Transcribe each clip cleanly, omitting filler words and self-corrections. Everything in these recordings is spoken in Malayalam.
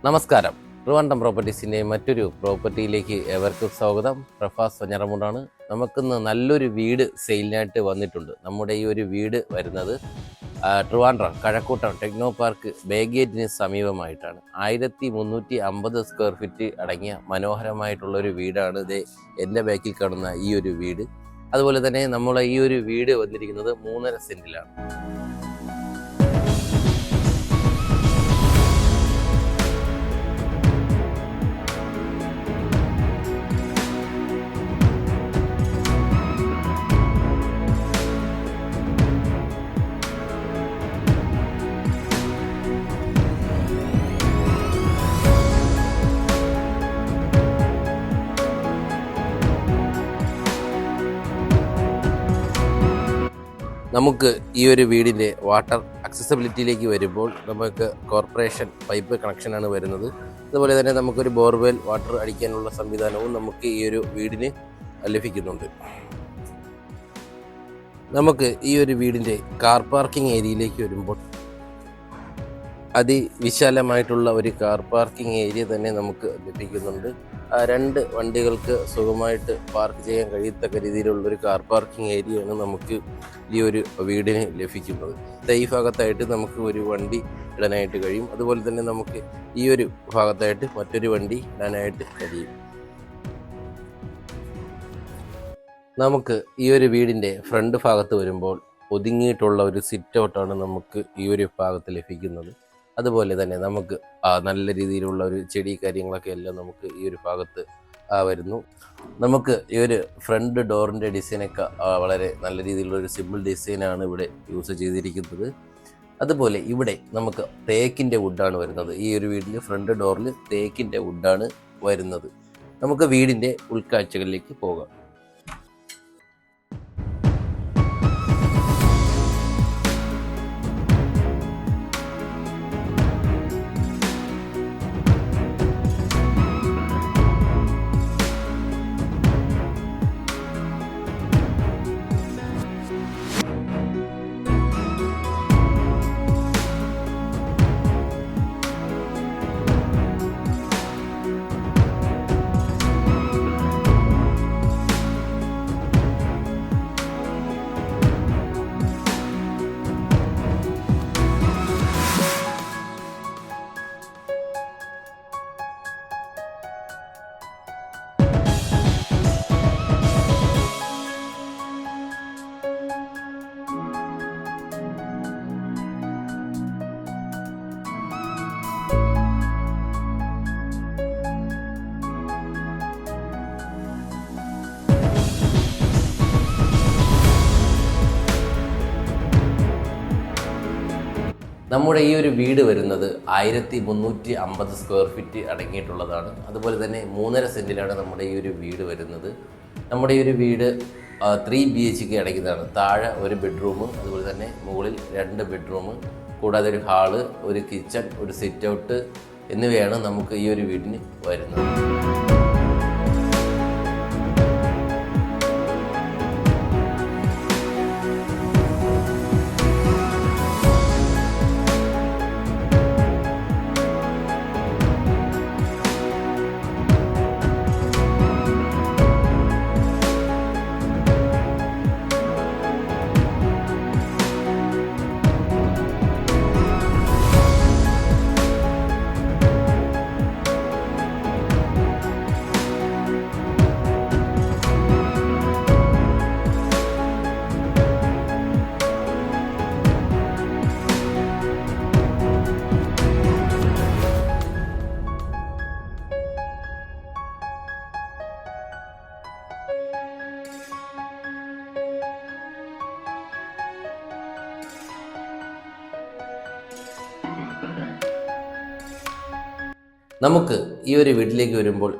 നമസ്കാരം. ട്രിവാൻഡ്രം പ്രോപ്പർട്ടീസിൻ്റെ മറ്റൊരു പ്രോപ്പർട്ടിയിലേക്ക് ഏവർക്കും സ്വാഗതം. പ്രഫാസ് വഞ്ഞറമുണ്ടാണ്. നമുക്കിന്ന് നല്ലൊരു വീട് സെയിലിനായിട്ട് വന്നിട്ടുണ്ട്. നമ്മുടെ ഈ ഒരു വീട് വരുന്നത് ട്രിവാൻഡ്രം കഴക്കൂട്ടം ടെക്നോ പാർക്ക് ബേഗേറ്റിന് സമീപമായിട്ടാണ്. 1350 സ്ക്വയർ ഫീറ്റ് അടങ്ങിയ മനോഹരമായിട്ടുള്ളൊരു വീടാണ് ഇത് എൻ്റെ ബാക്കിൽ കാണുന്ന ഈ ഒരു വീട്. അതുപോലെ തന്നെ നമ്മളെ ഈ ഒരു വീട് വന്നിരിക്കുന്നത് 3.5 സെൻറ്റിലാണ്. നമുക്ക് ഈ ഒരു വീടിൻ്റെ വാട്ടർ അക്സസിബിലിറ്റിയിലേക്ക് വരുമ്പോൾ നമുക്ക് കോർപ്പറേഷൻ പൈപ്പ് കണക്ഷനാണ് വരുന്നത്. അതുപോലെ തന്നെ നമുക്കൊരു ബോർവെൽ വാട്ടർ അടിക്കാനുള്ള സംവിധാനവും നമുക്ക് ഈ ഒരു വീടിന് ലഭിക്കുന്നുണ്ട്. നമുക്ക് ഈ ഒരു വീടിൻ്റെ കാർ പാർക്കിംഗ് ഏരിയയിലേക്ക് വരുമ്പോൾ അതിവിശാലമായിട്ടുള്ള ഒരു കാർ പാർക്കിംഗ് ഏരിയ തന്നെ നമുക്ക് ലഭിക്കുന്നുണ്ട്. 2 വണ്ടികൾക്ക് സുഖമായിട്ട് പാർക്ക് ചെയ്യാൻ കഴിയത്തക്ക രീതിയിലുള്ളൊരു കാർ പാർക്കിംഗ് ഏരിയയാണ് നമുക്ക് ഈ ഒരു വീടിന് ലഭിക്കുന്നത്. ഈ ഭാഗത്തായിട്ട് നമുക്ക് ഒരു വണ്ടി ഇടാനായിട്ട് കഴിയും. അതുപോലെ തന്നെ നമുക്ക് ഈ ഒരു ഭാഗത്തായിട്ട് മറ്റൊരു വണ്ടി ഇടാനായിട്ട് കഴിയും. നമുക്ക് ഈ ഒരു വീടിൻ്റെ ഫ്രണ്ട് ഭാഗത്ത് വരുമ്പോൾ ഒതുങ്ങിയിട്ടുള്ള ഒരു സിറ്റ് ഔട്ടാണ് നമുക്ക് ഈ ഒരു ഭാഗത്ത് ലഭിക്കുന്നത്. അതുപോലെ തന്നെ നമുക്ക് നല്ല രീതിയിലുള്ള ഒരു ചെടി കാര്യങ്ങളൊക്കെ എല്ലാം നമുക്ക് ഈ ഒരു ഭാഗത്ത് വരുന്നു. നമുക്ക് ഈ ഒരു ഫ്രണ്ട് ഡോറിൻ്റെ ഡിസൈനൊക്കെ വളരെ നല്ല രീതിയിലുള്ള ഒരു സിമ്പിൾ ഡിസൈനാണ് ഇവിടെ യൂസ് ചെയ്തിരിക്കുന്നത്. അതുപോലെ ഇവിടെ നമുക്ക് തേക്കിൻ്റെ വുഡാണ് വരുന്നത്. ഈ ഒരു വീടിൻ്റെ ഫ്രണ്ട് ഡോറിൽ തേക്കിൻ്റെ വുഡാണ് വരുന്നത്. നമുക്ക് വീടിൻ്റെ ഉൾക്കാഴ്ചകളിലേക്ക് പോകാം. നമ്മുടെ ഈ ഒരു വീട് വരുന്നത് 1350 സ്ക്വയർ ഫീറ്റ് അടങ്ങിയിട്ടുള്ളതാണ്. അതുപോലെ തന്നെ 3.5 സെൻറ്റിലാണ് നമ്മുടെ ഈ ഒരു വീട് വരുന്നത്. നമ്മുടെ ഈ ഒരു വീട് 3 BHK അടങ്ങിയതാണ്. താഴെ ഒരു ബെഡ്റൂം, അതുപോലെ തന്നെ മുകളിൽ 2 ബെഡ്റൂം, കൂടാതെ ഒരു ഹാള്, ഒരു കിച്ചൺ, ഒരു സിറ്റ് ഔട്ട് എന്നിവയാണ് നമുക്ക് ഈ ഒരു വീടിന് വരുന്നത്. നമുക്ക് ഈ ഒരു വീട്ടിലേക്ക് വരുമ്പോൾ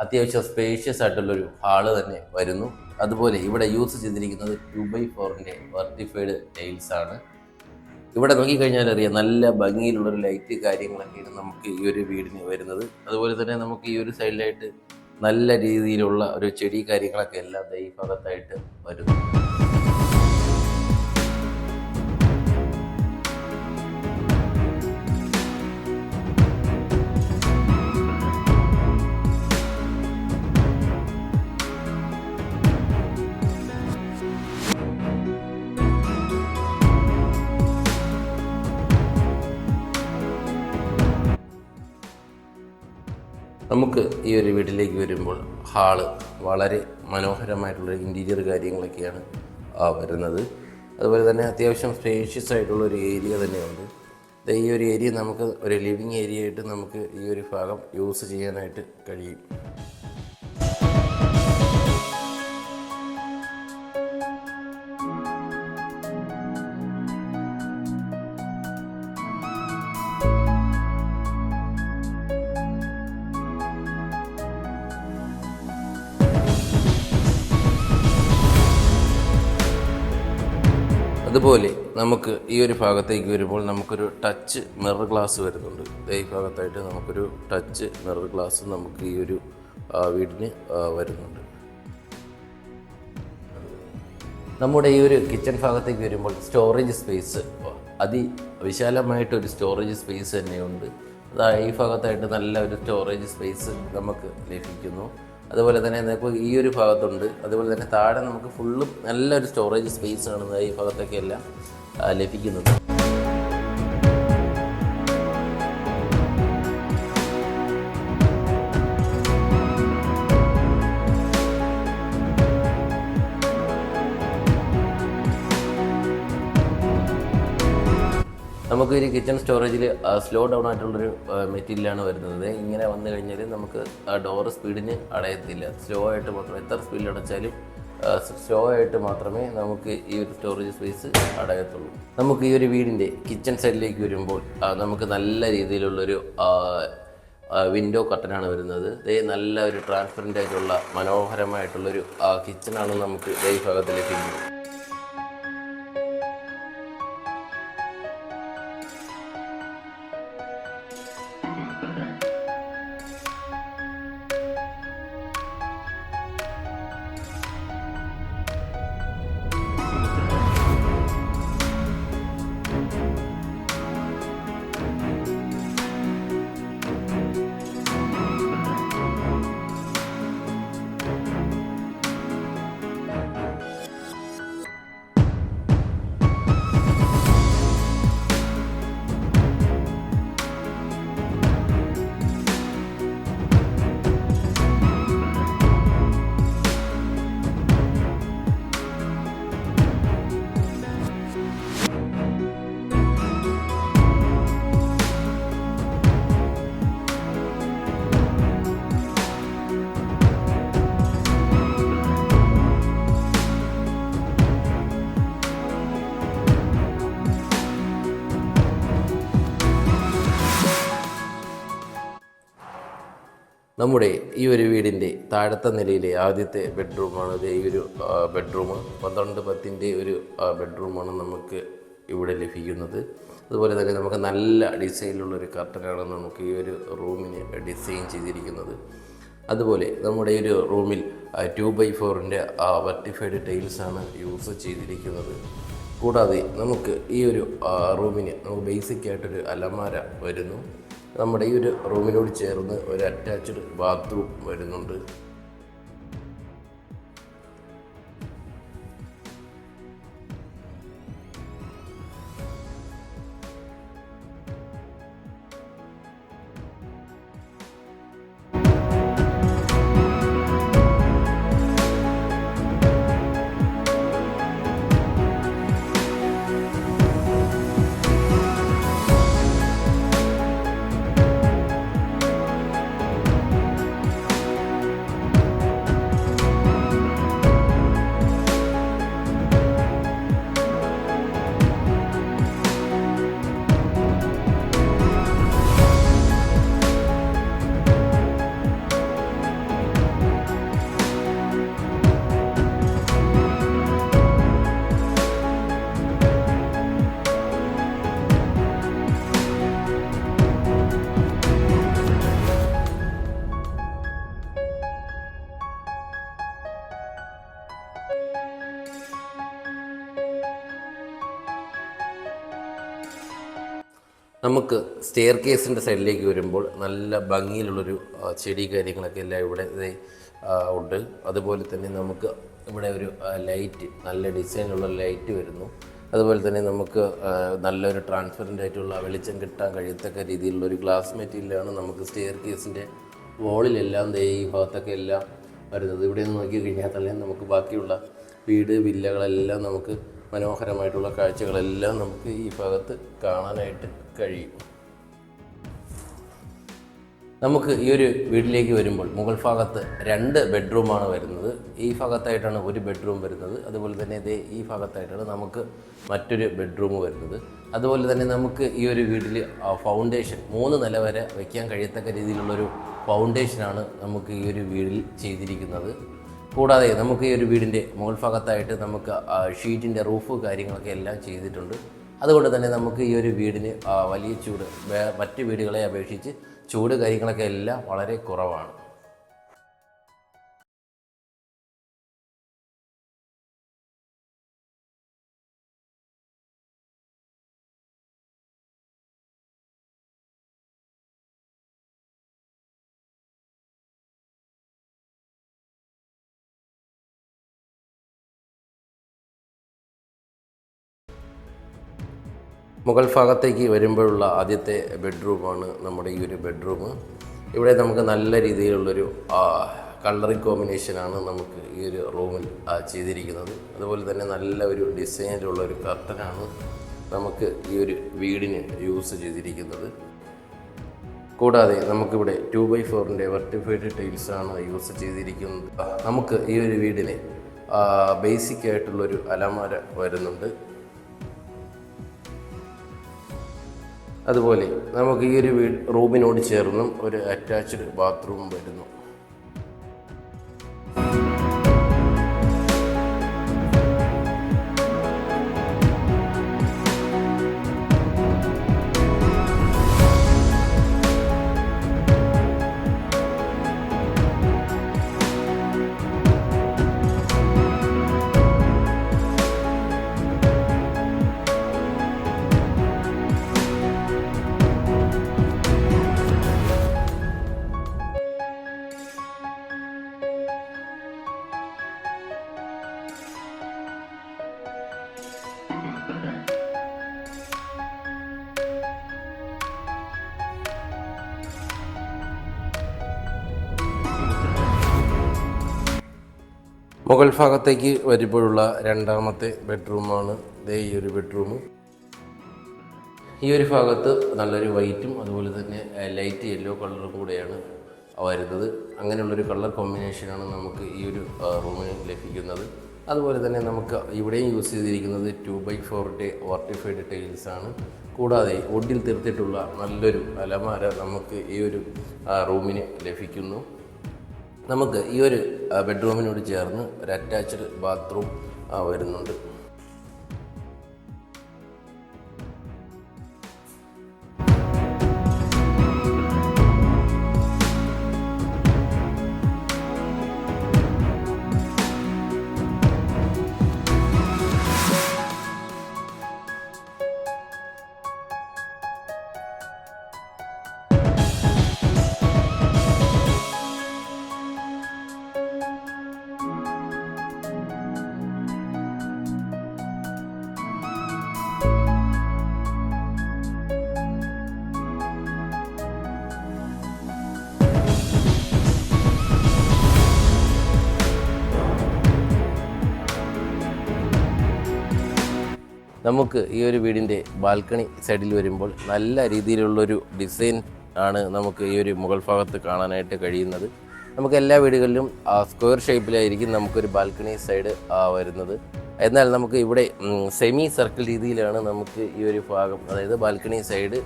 അത്യാവശ്യം സ്പേഷ്യസ് ആയിട്ടുള്ളൊരു ഹാള് തന്നെ വരുന്നു. അതുപോലെ ഇവിടെ യൂസ് ചെയ്തിരിക്കുന്നത് 2x4 വെർട്ടിഫൈഡ് ടൈൽസ് ആണ്. ഇവിടെ നോക്കിക്കഴിഞ്ഞാൽ അറിയാം, നല്ല ഭംഗിയിലുള്ളൊരു ലൈറ്റ് കാര്യങ്ങളൊക്കെയാണ് നമുക്ക് ഈ ഒരു വീടിന് വരുന്നത്. അതുപോലെ തന്നെ നമുക്ക് ഈ ഒരു സൈഡിലായിട്ട് നല്ല രീതിയിലുള്ള ഒരു ചെടി കാര്യങ്ങളൊക്കെ എല്ലാം ഈ ഭാഗത്തായിട്ട് വരുന്നു. നമുക്ക് ഈ ഒരു വീട്ടിലേക്ക് വരുമ്പോൾ ഹാള് വളരെ മനോഹരമായിട്ടുള്ള ഇൻറ്റീരിയർ കാര്യങ്ങളൊക്കെയാണ് വരുന്നത്. അതുപോലെ തന്നെ അത്യാവശ്യം സ്പേഷ്യസ് ആയിട്ടുള്ള ഒരു ഏരിയ തന്നെയുണ്ട്. ഈ ഒരു ഏരിയ നമുക്ക് ഒരു ലിവിങ് ഏരിയ ആയിട്ട് നമുക്ക് ഈ ഒരു ഭാഗം യൂസ് ചെയ്യാനായിട്ട് കഴിയും. അതുപോലെ നമുക്ക് ഈ ഒരു ഭാഗത്തേക്ക് വരുമ്പോൾ നമുക്കൊരു ടച്ച് മിറർ ഗ്ലാസ് വരുന്നുണ്ട്. ഈ ഭാഗത്തായിട്ട് നമുക്കൊരു ടച്ച് മിറർ ഗ്ലാസ് നമുക്ക് ഈ ഒരു വീടിന് വരുന്നുണ്ട്. നമ്മുടെ ഈ ഒരു കിച്ചൺ ഭാഗത്തേക്ക് വരുമ്പോൾ സ്റ്റോറേജ് സ്പേസ് അതിവിശാലമായിട്ടൊരു സ്റ്റോറേജ് സ്പേസ് തന്നെയുണ്ട്. ഈ ഭാഗത്തായിട്ട് നല്ല ഒരു സ്റ്റോറേജ് സ്പേസ് നമുക്ക് ലഭിക്കുന്നു. അതുപോലെ തന്നെ നമുക്ക് ഈ ഒരു ഭാഗത്തുണ്ട്. അതുപോലെ തന്നെ താഴെ നമുക്ക് ഫുള്ളും നല്ലൊരു സ്റ്റോറേജ് സ്പേസ് ആണ് ഈ ഭാഗത്തൊക്കെയെല്ലാം ലഭിക്കുന്നത്. നമുക്ക് ഒരു കിച്ചൺ സ്റ്റോറേജിൽ സ്ലോ ഡൗൺ ആയിട്ടുള്ളൊരു മെറ്റീരിയലാണ് വരുന്നത്. ഇങ്ങനെ വന്നു കഴിഞ്ഞാൽ നമുക്ക് ഡോറ് സ്പീഡിന് അടയത്തില്ല. സ്ലോ ആയിട്ട് മാത്രം എത്ര സ്പീഡിൽ അടച്ചാലും സ്ലോ ആയിട്ട് മാത്രമേ നമുക്ക് ഈ ഒരു സ്റ്റോറേജ് സ്പേസ് അടയത്തുള്ളൂ. നമുക്ക് ഈ ഒരു വീടിൻ്റെ കിച്ചൺ സൈഡിലേക്ക് വരുമ്പോൾ നമുക്ക് നല്ല രീതിയിലുള്ളൊരു വിൻഡോ കർട്ടനാണ് വരുന്നത്. നല്ല ഒരു ട്രാൻസ്പെറൻ്റ് ആയിട്ടുള്ള മനോഹരമായിട്ടുള്ളൊരു കിച്ചണാണ് നമുക്ക് ഈ ഭാഗത്ത് ലഭിക്കുന്നത്. നമ്മുടെ ഈ ഒരു വീടിൻ്റെ താഴത്തെ നിലയിലെ ആദ്യത്തെ ബെഡ്റൂമാണ് ഈ ഒരു ബെഡ്റൂം. 12x10 ഒരു ബെഡ്റൂമാണ് നമുക്ക് ഇവിടെ ലഭിക്കുന്നത്. അതുപോലെ തന്നെ നമുക്ക് നല്ല ഡിസൈനിലുള്ളൊരു കർട്ടനാണ് നമുക്ക് ഈ ഒരു റൂമിന് ഡിസൈൻ ചെയ്തിരിക്കുന്നത്. അതുപോലെ നമ്മുടെ ഈ ഒരു റൂമിൽ 2x4 വെർട്ടിഫൈഡ് ടൈൽസാണ് യൂസ് ചെയ്തിരിക്കുന്നത്. കൂടാതെ നമുക്ക് ഈ ഒരു റൂമിന് നമുക്ക് ബേസിക് ആയിട്ടൊരു അലമാര വരുന്നു. നമ്മുടെ ഈ ഒരു റൂമിനോട് ചേർന്ന് ഒരു അറ്റാച്ച്ഡ് ബാത്റൂം വരുന്നുണ്ട്. നമുക്ക് സ്റ്റെയർ കേസിൻ്റെ സൈഡിലേക്ക് വരുമ്പോൾ നല്ല ഭംഗിയിലുള്ളൊരു ചെടി കാര്യങ്ങളൊക്കെ എല്ലാം ഇവിടെ ഉണ്ട്. അതുപോലെ തന്നെ നമുക്ക് ഇവിടെ ഒരു ലൈറ്റ്, നല്ല ഡിസൈനുള്ള ലൈറ്റ് വരുന്നു. അതുപോലെ തന്നെ നമുക്ക് നല്ലൊരു ട്രാൻസ്പെറൻ്റ് ആയിട്ടുള്ള വെളിച്ചം കിട്ടാൻ കഴിയത്തക്ക രീതിയിലുള്ളൊരു ഗ്ലാസ് മെറ്റീരിയലാണ് നമുക്ക് സ്റ്റെയർ കേസിൻ്റെ വോളിലെല്ലാം ദേ ഈ ഭാഗത്തൊക്കെ എല്ലാം വരുന്നത്. ഇവിടെ നിന്ന് നോക്കിക്കഴിഞ്ഞാൽ തന്നെ നമുക്ക് ബാക്കിയുള്ള വീട് വില്ലകളെല്ലാം നമുക്ക് മനോഹരമായിട്ടുള്ള കാഴ്ചകളെല്ലാം നമുക്ക് ഈ ഭാഗത്ത് കാണാനായിട്ട് കഴിയും. നമുക്ക് ഈ ഒരു വീട്ടിലേക്ക് വരുമ്പോൾ മുകൾ ഭാഗത്ത് 2 ബെഡ്റൂമാണ് വരുന്നത്. ഈ ഭാഗത്തായിട്ടാണ് ഒരു ബെഡ്റൂം വരുന്നത്. അതുപോലെ തന്നെ ഇതേ ഈ ഭാഗത്തായിട്ടാണ് നമുക്ക് മറ്റൊരു ബെഡ്റൂം വരുന്നത്. അതുപോലെ തന്നെ നമുക്ക് ഈ ഒരു വീട്ടിൽ ഫൗണ്ടേഷൻ 3 നില വരെ വയ്ക്കാൻ കഴിയത്തക്ക രീതിയിലുള്ളൊരു ഫൗണ്ടേഷനാണ് നമുക്ക് ഈ ഒരു വീടിൽ ചെയ്തിരിക്കുന്നത്. കൂടാതെ നമുക്ക് ഈ ഒരു വീടിൻ്റെ മുകൾ ഭാഗത്തായിട്ട് നമുക്ക് ഷീറ്റിൻ്റെ റൂഫ് കാര്യങ്ങളൊക്കെ എല്ലാം ചെയ്തിട്ടുണ്ട്. അതുകൊണ്ട് തന്നെ നമുക്ക് ഈ ഒരു വീടിന് വലിയ ചൂട് മറ്റ് വീടുകളെ അപേക്ഷിച്ച് ചൂട് കാര്യങ്ങളൊക്കെ എല്ലാം വളരെ കുറവാണ്. മുകൾ ഭാഗത്തേക്ക് വരുമ്പോഴുള്ള ആദ്യത്തെ ബെഡ്റൂമാണ് നമ്മുടെ ഈ ഒരു ബെഡ്റൂം. ഇവിടെ നമുക്ക് നല്ല രീതിയിലുള്ളൊരു കളറിങ് കോമ്പിനേഷനാണ് നമുക്ക് ഈ ഒരു റൂമിൽ ചെയ്തിരിക്കുന്നത്. അതുപോലെ തന്നെ നല്ല ഒരു ഡിസൈനിലുള്ളൊരു കർട്ടനാണ് നമുക്ക് ഈ ഒരു വീടിന് യൂസ് ചെയ്തിരിക്കുന്നത്. കൂടാതെ നമുക്കിവിടെ 2x4 വെർട്ടിഫൈഡ് ടൈൽസാണ് യൂസ് ചെയ്തിരിക്കുന്നത്. നമുക്ക് ഈ ഒരു വീടിന് ബേസിക് ആയിട്ടുള്ളൊരു അലമാര വരുന്നുണ്ട്. അതുപോലെ നമുക്ക് ഈ ഒരു റൂമിനോട് ചേർന്നും ഒരു അറ്റാച്ച്ഡ് ബാത്റൂം വരുന്നു. മുകൾ ഭാഗത്തേക്ക് വരുമ്പോഴുള്ള രണ്ടാമത്തെ ബെഡ്റൂമാണ് ദേ ഈ ഒരു ബെഡ്റൂം. ഈ ഒരു ഭാഗത്ത് നല്ലൊരു വൈറ്റും അതുപോലെ തന്നെ ലൈറ്റ് യെല്ലോ കളറും കൂടെയാണ് വരുന്നത്. അങ്ങനെയുള്ളൊരു കളർ കോമ്പിനേഷനാണ് നമുക്ക് ഈ ഒരു റൂമിന് ലഭിക്കുന്നത്. അതുപോലെ തന്നെ നമുക്ക് ഇവിടെയും യൂസ് ചെയ്തിരിക്കുന്നത് 2x4 വെർട്ടിഫൈഡ് ടൈൽസാണ്. കൂടാതെ വുഡിൽ തീർത്തിട്ടുള്ള നല്ലൊരു അലമാര നമുക്ക് ഈ ഒരു റൂമിന് ലഭിക്കുന്നു. നമുക്ക് ഈ ഒരു ബെഡ്റൂമിനോട് ചേർന്ന് ഒരു അറ്റാച്ച്ഡ് ബാത്റൂം വരുന്നുണ്ട്. നമുക്ക് ഈ ഒരു വീടിൻ്റെ ബാൽക്കണി സൈഡിൽ വരുമ്പോൾ നല്ല രീതിയിലുള്ളൊരു ഡിസൈൻ ആണ് നമുക്ക് ഈ ഒരു മുകൾ ഭാഗത്ത് കാണാനായിട്ട് കഴിയുന്നത്. നമുക്ക് എല്ലാ വീടുകളിലും സ്ക്വയർ ഷേപ്പിലായിരിക്കും നമുക്കൊരു ബാൽക്കണി സൈഡ് വരുന്നത്. എന്നാൽ നമുക്ക് ഇവിടെ സെമി സർക്കിൾ രീതിയിലാണ് നമുക്ക് ഈ ഒരു ഭാഗം, അതായത് ബാൽക്കണി സൈഡ്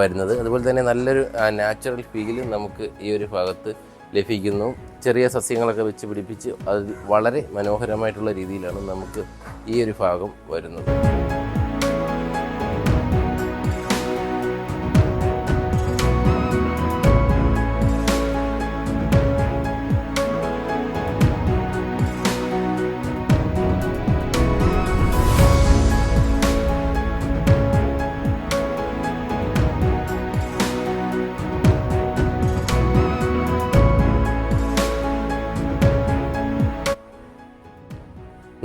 വരുന്നത്. അതുപോലെ തന്നെ നല്ലൊരു നാച്ചുറൽ ഫീൽ നമുക്ക് ഈ ഒരു ഭാഗത്ത് ലഭിക്കുന്നു. ചെറിയ സസ്യങ്ങളൊക്കെ വെച്ച് പിടിപ്പിച്ച് അത് വളരെ മനോഹരമായിട്ടുള്ള രീതിയിലാണ് നമുക്ക് ഈ ഒരു ഭാഗം വരുന്നത്.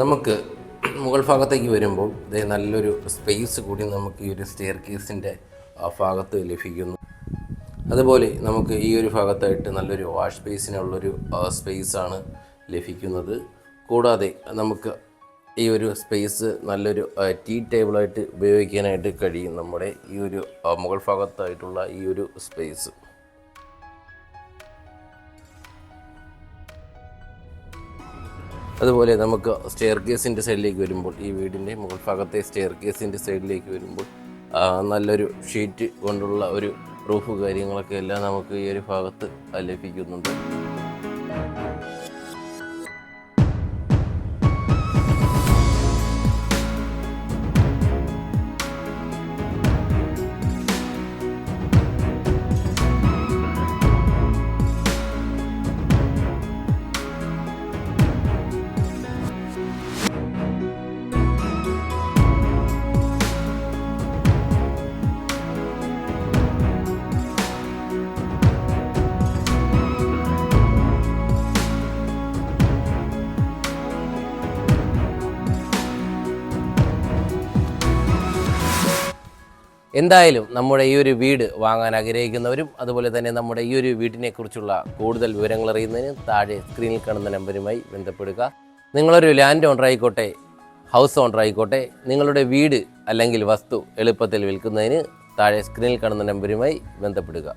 നമുക്ക് മുകൾ ഭാഗത്തേക്ക് വരുമ്പോൾ നല്ലൊരു സ്പേസ് കൂടി നമുക്ക് ഈ ഒരു സ്റ്റെയർ കേസിൻ്റെ ഭാഗത്ത് ലഭിക്കുന്നു. അതുപോലെ നമുക്ക് ഈ ഒരു ഭാഗത്തായിട്ട് നല്ലൊരു വാഷ് ബേസിനുള്ളൊരു സ്പേസാണ് ലഭിക്കുന്നത്. കൂടാതെ നമുക്ക് ഈ ഒരു സ്പേസ് നല്ലൊരു ടീ ടേബിളായിട്ട് ഉപയോഗിക്കാനായിട്ട് കഴിയും നമ്മുടെ ഈ ഒരു മുകൾ ഭാഗത്തായിട്ടുള്ള ഈ ഒരു സ്പേസ്. അതുപോലെ നമുക്ക് സ്റ്റെയർ കേസിൻ്റെ സൈഡിലേക്ക് വരുമ്പോൾ, ഈ വീടിൻ്റെ മുകൾ ഭാഗത്തെ സ്റ്റെയർ കേസിൻ്റെ സൈഡിലേക്ക് വരുമ്പോൾ നല്ലൊരു ഷീറ്റ് കൊണ്ടുള്ള ഒരു റൂഫ് കാര്യങ്ങളൊക്കെ എല്ലാം നമുക്ക് ഈ ഒരു ഭാഗത്ത് ലഭിക്കുന്നുണ്ട്. എന്തായാലും നമ്മുടെ ഈ ഒരു വീട് വാങ്ങാൻ ആഗ്രഹിക്കുന്നവരും അതുപോലെ തന്നെ നമ്മുടെ ഈ ഒരു വീടിനെക്കുറിച്ചുള്ള കൂടുതൽ വിവരങ്ങൾ അറിയുന്നതിന് താഴെ സ്ക്രീനിൽ കാണുന്ന നമ്പറുമായി ബന്ധപ്പെടുക. നിങ്ങളൊരു ലാൻഡ് ഓണർ ആയിക്കോട്ടെ, ഹൗസ് ഓണർ ആയിക്കോട്ടെ, നിങ്ങളുടെ വീട് അല്ലെങ്കിൽ വസ്തു എളുപ്പത്തിൽ വിൽക്കുന്നതിന് താഴെ സ്ക്രീനിൽ കാണുന്ന നമ്പറുമായി ബന്ധപ്പെടുക.